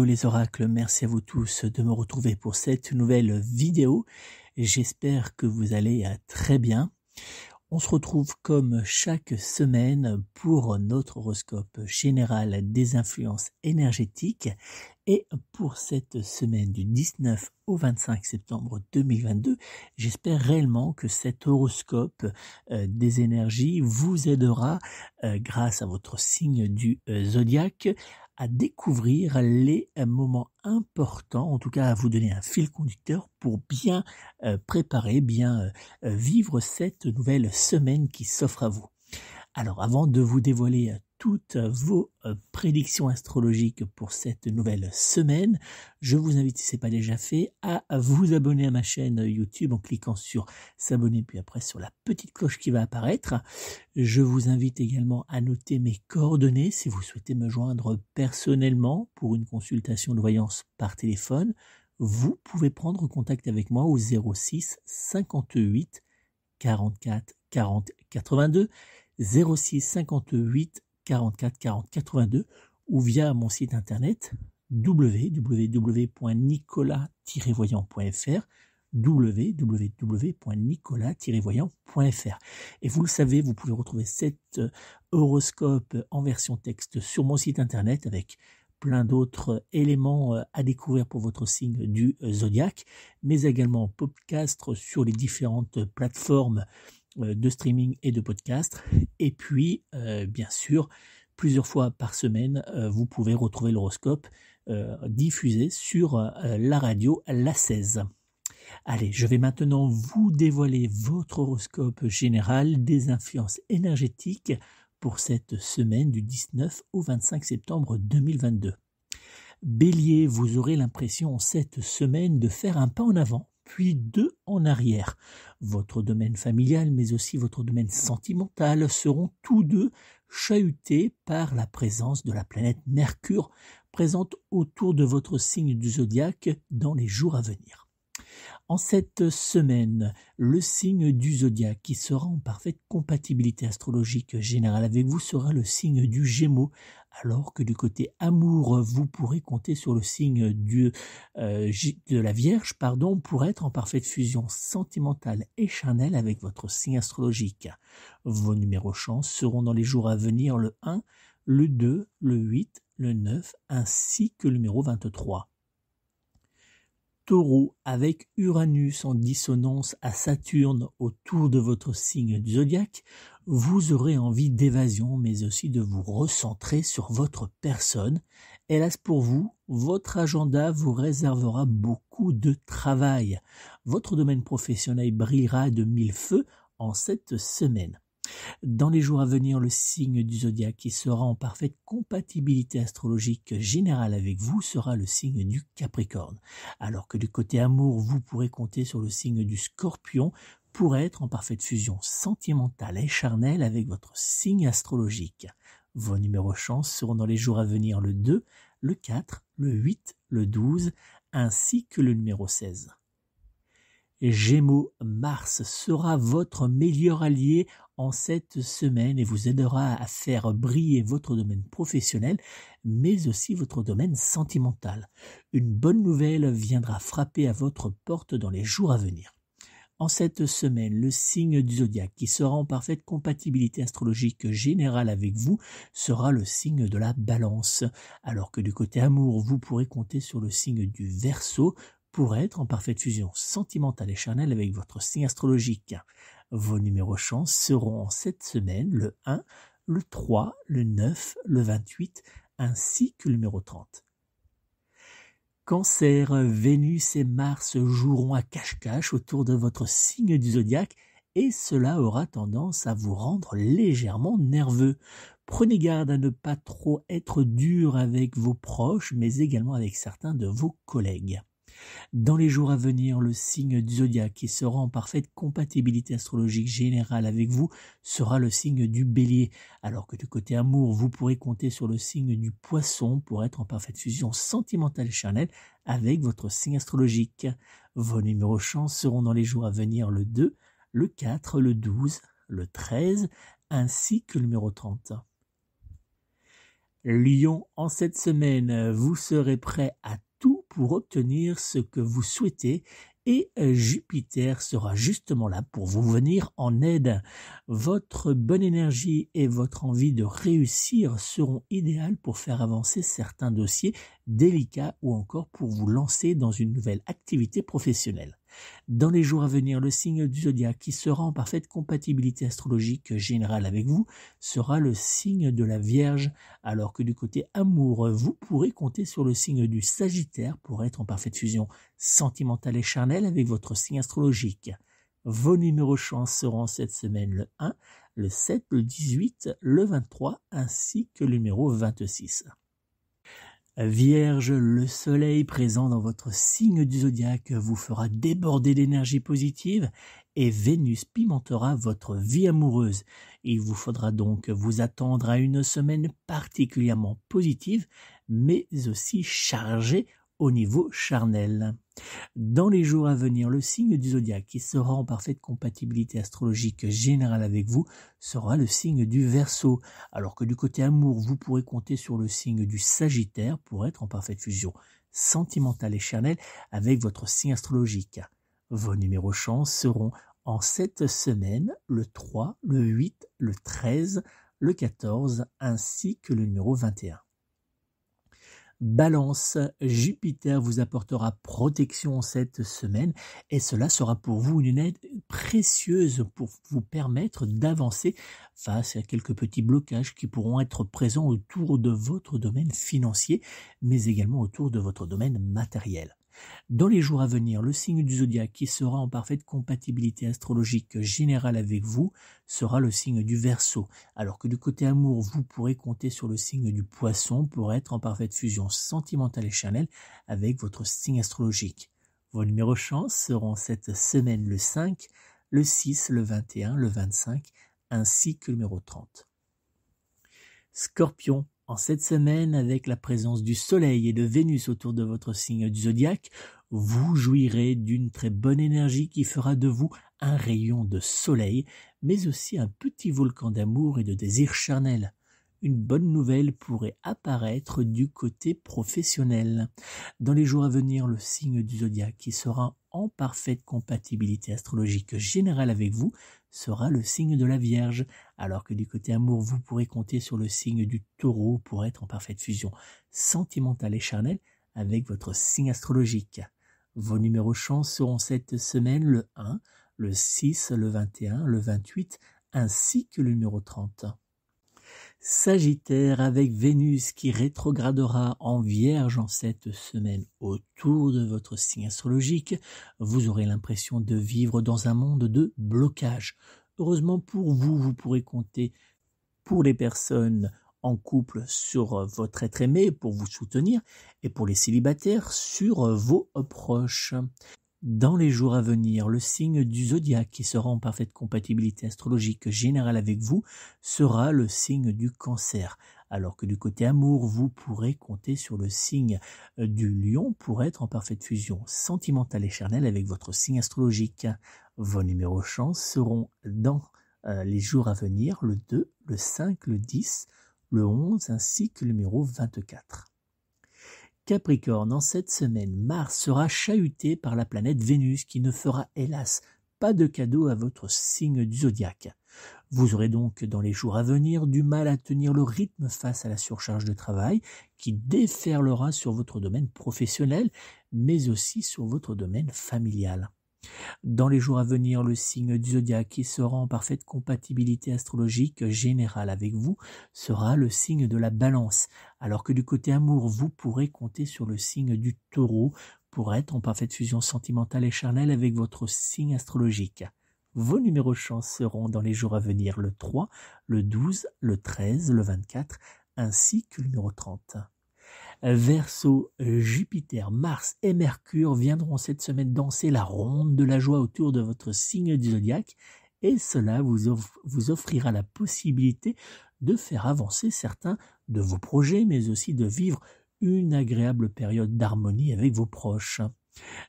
les oracles, merci à vous tous de me retrouver pour cette nouvelle vidéo. J'espère que vous allez très bien. On se retrouve comme chaque semaine pour notre horoscope général des influences énergétiques. Et pour cette semaine du 19 au 25 septembre 2022, j'espère réellement que cet horoscope des énergies vous aidera grâce à votre signe du zodiaque à découvrir les moments importants, en tout cas à vous donner un fil conducteur pour bien préparer, bien vivre cette nouvelle semaine qui s'offre à vous. Alors avant de vous dévoiler toutes vos prédictions astrologiques pour cette nouvelle semaine, je vous invite, si ce n'est pas déjà fait, à vous abonner à ma chaîne YouTube en cliquant sur s'abonner puis après sur la petite cloche qui va apparaître. Je vous invite également à noter mes coordonnées si vous souhaitez me joindre personnellement pour une consultation de voyance par téléphone. Vous pouvez prendre contact avec moi au 06 58 44 40 82 06 58 44 40 82 ou via mon site internet www.nicolas-voyant.fr www.nicolas-voyant.fr. Et vous le savez, vous pouvez retrouver cet horoscope en version texte sur mon site internet avec plein d'autres éléments à découvrir pour votre signe du zodiaque, mais également podcast sur les différentes plateformes de streaming et de podcast. Et puis, bien sûr, plusieurs fois par semaine, vous pouvez retrouver l'horoscope diffusé sur la radio La 16. Allez, je vais maintenant vous dévoiler votre horoscope général des influences énergétiques pour cette semaine du 19 au 25 septembre 2022. Bélier, vous aurez l'impression cette semaine de faire un pas en avant, puis deux en arrière. Votre domaine familial, mais aussi votre domaine sentimental seront tous deux chahutés par la présence de la planète Mercure, présente autour de votre signe du zodiaque dans les jours à venir. En cette semaine, le signe du zodiaque qui sera en parfaite compatibilité astrologique générale avec vous sera le signe du Gémeaux, alors que du côté amour, vous pourrez compter sur le signe de la Vierge, pour être en parfaite fusion sentimentale et charnelle avec votre signe astrologique. Vos numéros chance seront dans les jours à venir le 1, le 2, le 8, le 9, ainsi que le numéro 23. Taureau, avec Uranus en dissonance à Saturne autour de votre signe du zodiaque, vous aurez envie d'évasion, mais aussi de vous recentrer sur votre personne. Hélas pour vous, votre agenda vous réservera beaucoup de travail. Votre domaine professionnel brillera de mille feux en cette semaine. Dans les jours à venir, le signe du zodiaque qui sera en parfaite compatibilité astrologique générale avec vous sera le signe du Capricorne. Alors que du côté amour, vous pourrez compter sur le signe du Scorpion pour être en parfaite fusion sentimentale et charnelle avec votre signe astrologique. Vos numéros chance seront dans les jours à venir le 2, le 4, le 8, le 12 ainsi que le numéro 16. Gémeaux, Mars sera votre meilleur allié en cette semaine et vous aidera à faire briller votre domaine professionnel, mais aussi votre domaine sentimental. Une bonne nouvelle viendra frapper à votre porte dans les jours à venir. En cette semaine, le signe du zodiaque qui sera en parfaite compatibilité astrologique générale avec vous sera le signe de la Balance, alors que du côté amour, vous pourrez compter sur le signe du Verseau, pour être en parfaite fusion sentimentale et charnelle avec votre signe astrologique. Vos numéros chance seront en cette semaine le 1, le 3, le 9, le 28 ainsi que le numéro 30. Cancer, Vénus et Mars joueront à cache-cache autour de votre signe du zodiaque et cela aura tendance à vous rendre légèrement nerveux. Prenez garde à ne pas trop être dur avec vos proches mais également avec certains de vos collègues. Dans les jours à venir, le signe du zodiaque qui sera en parfaite compatibilité astrologique générale avec vous sera le signe du Bélier, alors que du côté amour, vous pourrez compter sur le signe du Poisson pour être en parfaite fusion sentimentale et charnelle avec votre signe astrologique. Vos numéros chance seront dans les jours à venir le 2, le 4, le 12, le 13 ainsi que le numéro 30. Lion, en cette semaine, vous serez prêt à tout pour obtenir ce que vous souhaitez et Jupiter sera justement là pour vous venir en aide. Votre bonne énergie et votre envie de réussir seront idéales pour faire avancer certains dossiers délicats ou encore pour vous lancer dans une nouvelle activité professionnelle. Dans les jours à venir, le signe du zodiaque qui sera en parfaite compatibilité astrologique générale avec vous sera le signe de la Vierge, alors que du côté amour, vous pourrez compter sur le signe du Sagittaire pour être en parfaite fusion sentimentale et charnelle avec votre signe astrologique. Vos numéros chance seront cette semaine le 1, le 7, le 18, le 23 ainsi que le numéro 26. Vierge, le soleil présent dans votre signe du zodiaque vous fera déborder d'énergie positive et Vénus pimentera votre vie amoureuse. Il vous faudra donc vous attendre à une semaine particulièrement positive, mais aussi chargée au niveau charnel. Dans les jours à venir, le signe du zodiaque qui sera en parfaite compatibilité astrologique générale avec vous sera le signe du Verseau, alors que du côté amour, vous pourrez compter sur le signe du Sagittaire pour être en parfaite fusion sentimentale et charnelle avec votre signe astrologique. Vos numéros chance seront en cette semaine le 3, le 8, le 13, le 14 ainsi que le numéro 21. Balance, Jupiter vous apportera protection cette semaine et cela sera pour vous une aide précieuse pour vous permettre d'avancer face à quelques petits blocages qui pourront être présents autour de votre domaine financier, mais également autour de votre domaine matériel. Dans les jours à venir, le signe du zodiaque qui sera en parfaite compatibilité astrologique générale avec vous sera le signe du Verseau, alors que du côté amour, vous pourrez compter sur le signe du Poisson pour être en parfaite fusion sentimentale et charnelle avec votre signe astrologique. Vos numéros chance seront cette semaine le 5, le 6, le 21, le 25 ainsi que le numéro 30. Scorpion, en cette semaine, avec la présence du Soleil et de Vénus autour de votre signe du zodiaque, vous jouirez d'une très bonne énergie qui fera de vous un rayon de soleil, mais aussi un petit volcan d'amour et de désir charnel. Une bonne nouvelle pourrait apparaître du côté professionnel. Dans les jours à venir, le signe du zodiaque qui sera en parfaite compatibilité astrologique générale avec vous sera le signe de la Vierge, alors que du côté amour, vous pourrez compter sur le signe du Taureau pour être en parfaite fusion sentimentale et charnelle avec votre signe astrologique. Vos numéros chance seront cette semaine le 1, le 6, le 21, le 28 ainsi que le numéro 30. Sagittaire, avec Vénus qui rétrogradera en Vierge en cette semaine autour de votre signe astrologique, vous aurez l'impression de vivre dans un monde de blocage. Heureusement pour vous, vous pourrez compter pour les personnes en couple sur votre être aimé pour vous soutenir et pour les célibataires sur vos proches. Dans les jours à venir, le signe du zodiaque qui sera en parfaite compatibilité astrologique générale avec vous sera le signe du Cancer, alors que du côté amour, vous pourrez compter sur le signe du Lion pour être en parfaite fusion sentimentale et charnelle avec votre signe astrologique. Vos numéros chance seront dans les jours à venir le 2, le 5, le 10, le 11 ainsi que le numéro 24. Capricorne, en cette semaine, Mars sera chahuté par la planète Vénus qui ne fera hélas pas de cadeau à votre signe du zodiaque. Vous aurez donc dans les jours à venir du mal à tenir le rythme face à la surcharge de travail qui déferlera sur votre domaine professionnel mais aussi sur votre domaine familial. Dans les jours à venir, le signe du zodiaque qui sera en parfaite compatibilité astrologique générale avec vous sera le signe de la Balance, alors que du côté amour, vous pourrez compter sur le signe du Taureau pour être en parfaite fusion sentimentale et charnelle avec votre signe astrologique. Vos numéros chance seront dans les jours à venir le 3, le 12, le 13, le 24 ainsi que le numéro 30. Verseau, Jupiter, Mars et Mercure viendront cette semaine danser la ronde de la joie autour de votre signe du zodiaque et cela vous offrira la possibilité de faire avancer certains de vos projets mais aussi de vivre une agréable période d'harmonie avec vos proches.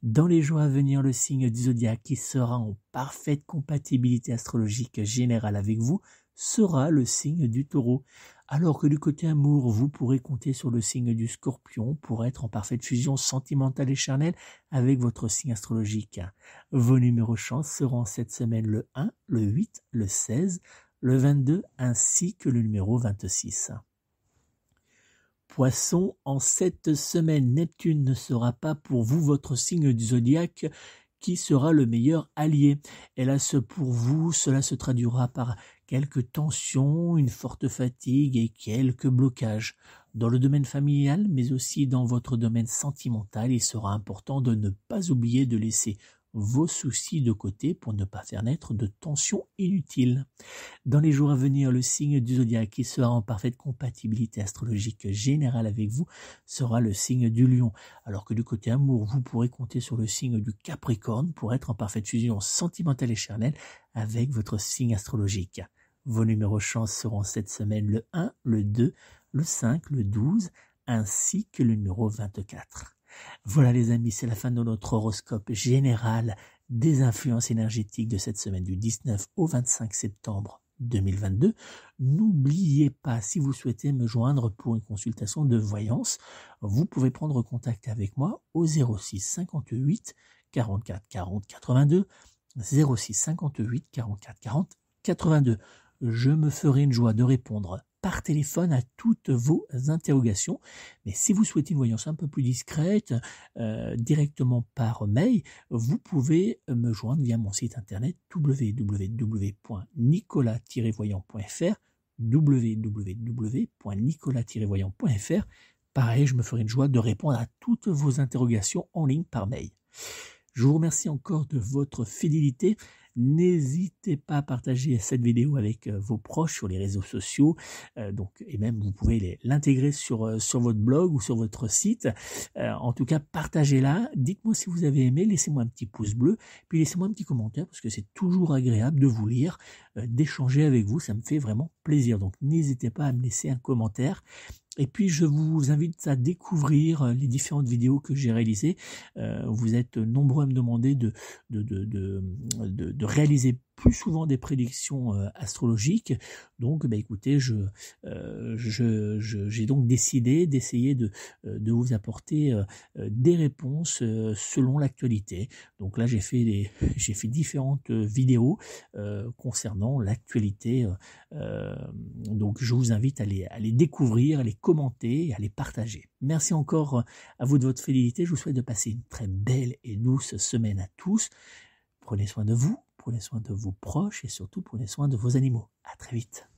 Dans les jours à venir, le signe du zodiaque qui sera en parfaite compatibilité astrologique générale avec vous sera le signe du Taureau, Alors que du côté amour, vous pourrez compter sur le signe du Scorpion pour être en parfaite fusion sentimentale et charnelle avec votre signe astrologique. Vos numéros chance seront cette semaine le 1, le 8, le 16, le 22 ainsi que le numéro 26. Poissons, en cette semaine, Neptune ne sera pas pour vous votre signe du zodiaque qui sera le meilleur allié. Hélas pour vous, cela se traduira par quelques tensions, une forte fatigue et quelques blocages. Dans le domaine familial, mais aussi dans votre domaine sentimental, il sera important de ne pas oublier de laisser vos soucis de côté pour ne pas faire naître de tensions inutiles. Dans les jours à venir, le signe du zodiaque qui sera en parfaite compatibilité astrologique générale avec vous sera le signe du Lion, alors que du côté amour, vous pourrez compter sur le signe du Capricorne pour être en parfaite fusion sentimentale et charnelle avec votre signe astrologique. Vos numéros chance seront cette semaine le 1, le 2, le 5, le 12, ainsi que le numéro 24. Voilà les amis, c'est la fin de notre horoscope général des influences énergétiques de cette semaine du 19 au 25 septembre 2022. N'oubliez pas, si vous souhaitez me joindre pour une consultation de voyance, vous pouvez prendre contact avec moi au 06 58 44 40 82, 06 58 44 40 82. Je me ferai une joie de répondre par téléphone à toutes vos interrogations. Mais si vous souhaitez une voyance un peu plus discrète, directement par mail, vous pouvez me joindre via mon site internet www.nicolas-voyant.fr www.nicolas-voyant.fr. Pareil, je me ferai une joie de répondre à toutes vos interrogations en ligne par mail. Je vous remercie encore de votre fidélité. N'hésitez pas à partager cette vidéo avec vos proches sur les réseaux sociaux. Et même vous pouvez l'intégrer sur votre blog ou sur votre site. En tout cas, partagez-la. Dites-moi si vous avez aimé. Laissez-moi un petit pouce bleu. Puis laissez-moi un petit commentaire parce que c'est toujours agréable de vous lire, d'échanger avec vous. Ça me fait vraiment plaisir. Donc n'hésitez pas à me laisser un commentaire. Et puis, je vous invite à découvrir les différentes vidéos que j'ai réalisées. Vous êtes nombreux à me demander de réaliser plus souvent des prédictions astrologiques. Donc, écoutez, j'ai donc décidé d'essayer de vous apporter des réponses selon l'actualité. Donc là, j'ai fait différentes vidéos concernant l'actualité. Donc, je vous invite à les découvrir, à les commenter et à les partager. Merci encore à vous de votre fidélité. Je vous souhaite de passer une très belle et douce semaine à tous. Prenez soin de vous, prenez soin de vos proches et surtout prenez soin de vos animaux. À très vite.